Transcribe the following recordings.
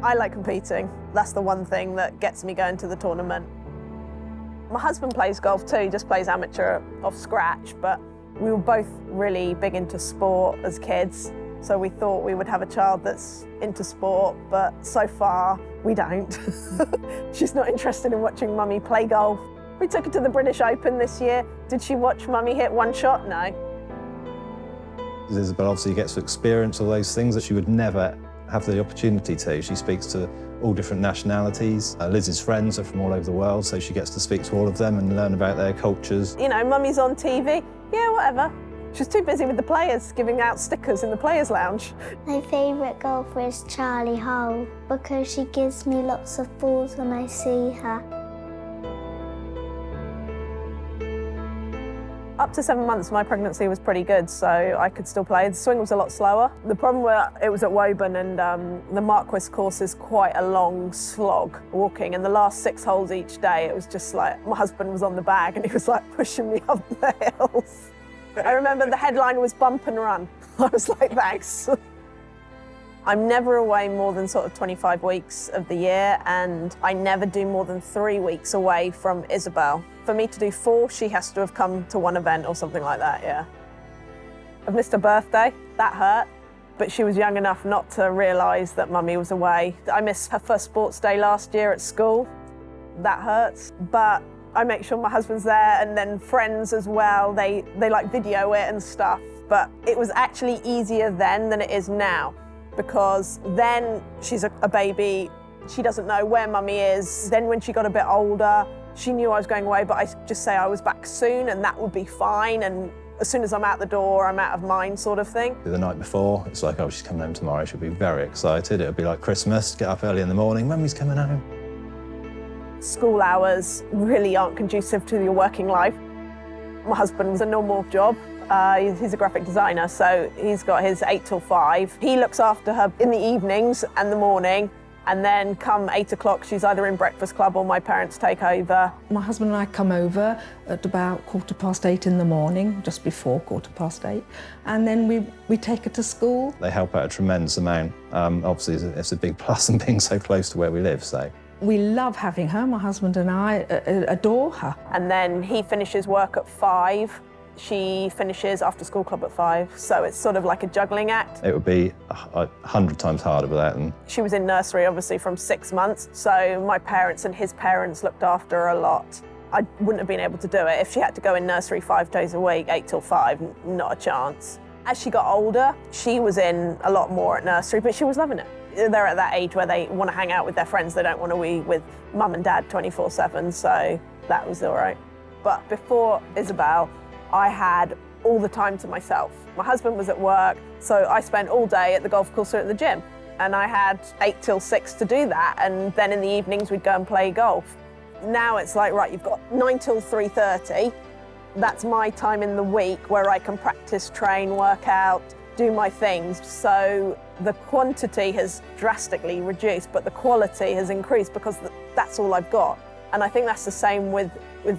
I like competing. That's the one thing that gets me going to the tournament. My husband plays golf too, he just plays amateur off scratch, but we were both really big into sport as kids, so we thought we would have a child that's into sport, but so far we don't. She's not interested in watching Mummy play golf. We took her to the British Open this year. Did she watch Mummy hit one shot? No. Isabel obviously gets to experience all those things that she would never have the opportunity to. She speaks to all different nationalities. Liz's friends are from all over the world, so she gets to speak to all of them and learn about their cultures. You know, Mummy's on TV, yeah, whatever. She's too busy with the players, giving out stickers in the players' lounge. My favourite golfer is Charlie Hull because she gives me lots of balls when I see her. Up to 7 months, my pregnancy was pretty good, so I could still play. The swing was a lot slower. The problem was it was at Woburn, and the Marquis course is quite a long slog walking, and the last 6 holes each day, it was just like, my husband was on the bag and he was like pushing me up the hills. I remember the headline was bump and run. I was like, thanks. I'm never away more than sort of 25 weeks of the year, and I never do more than 3 weeks away from Isabel. For me to do 4, she has to have come to one event or something like that, yeah. I've missed her birthday, that hurt, but she was young enough not to realise that Mummy was away. I missed her first sports day last year at school, that hurts, but I make sure my husband's there, and then friends as well, they like video it and stuff, but it was actually easier then than it is now, because then she's a baby, she doesn't know where Mummy is. Then when she got a bit older, she knew I was going away, but I just say I was back soon and that would be fine, and as soon as I'm out the door, I'm out of mind sort of thing. The night before, it's like, oh, she's coming home tomorrow. She'll be very excited. It'll be like Christmas, get up early in the morning, Mummy's coming home. School hours really aren't conducive to your working life. My husband's a normal job. He's a graphic designer, so he's got his 8 till 5. He looks after her in the evenings and the morning, and then come 8 o'clock, she's either in breakfast club or my parents take over. My husband and I come over at about 8:15 in the morning, just before 8:15, and then we take her to school. They help out a tremendous amount. Obviously, it's a big plus in being so close to where we live, so. We love having her, my husband and I adore her. And then he finishes work at 5. She finishes after school club at 5, so it's sort of like a juggling act. It would be 100 times harder without them. She was in nursery, obviously, from 6 months, so my parents and his parents looked after her a lot. I wouldn't have been able to do it if she had to go in nursery 5 days a week, 8 till 5, not a chance. As she got older, she was in a lot more at nursery, but she was loving it. They're at that age where they want to hang out with their friends, they don't want to be with mum and dad 24/7, so that was all right. But before Isabel, I had all the time to myself. My husband was at work, so I spent all day at the golf course or at the gym. And I had 8 till 6 to do that, and then in the evenings we'd go and play golf. Now it's like, right, you've got 9 till 3:30. That's my time in the week where I can practice, train, work out, do my things. So the quantity has drastically reduced, but the quality has increased because that's all I've got. And I think that's the same with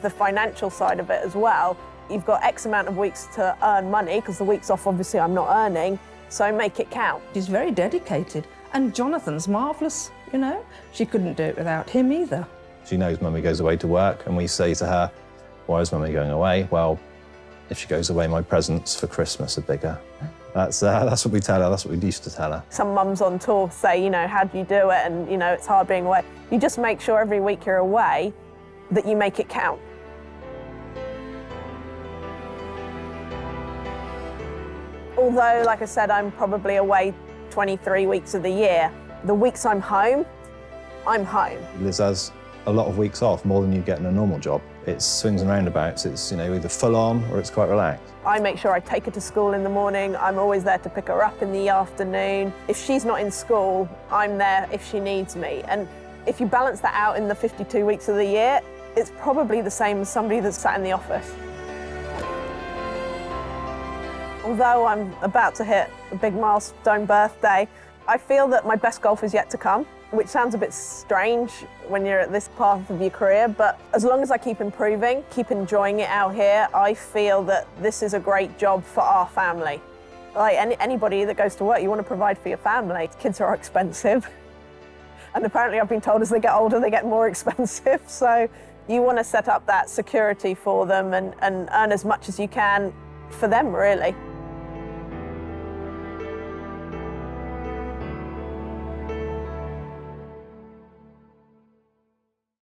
the financial side of it as well. You've got X amount of weeks to earn money, because the weeks off, obviously, I'm not earning, so make it count. She's very dedicated, and Jonathan's marvellous, you know. She couldn't do it without him either. She knows Mummy goes away to work, and we say to her, why is Mummy going away? Well, if she goes away, my presents for Christmas are bigger. That's what we tell her, that's what we used to tell her. Some mums on tour say, you know, how do you do it? And, you know, it's hard being away. You just make sure every week you're away that you make it count. Although, like I said, I'm probably away 23 weeks of the year, the weeks I'm home, I'm home. Liz has a lot of weeks off, more than you get in a normal job. It's swings and roundabouts. It's, you know, either full on or it's quite relaxed. I make sure I take her to school in the morning. I'm always there to pick her up in the afternoon. If she's not in school, I'm there if she needs me. And if you balance that out in the 52 weeks of the year, it's probably the same as somebody that's sat in the office. Although I'm about to hit a big milestone birthday, I feel that my best golf is yet to come, which sounds a bit strange when you're at this path of your career, but as long as I keep improving, keep enjoying it out here, I feel that this is a great job for our family. Like anybody that goes to work, you want to provide for your family. Kids are expensive. And apparently I've been told as they get older, they get more expensive. So you want to set up that security for them and earn as much as you can for them, really.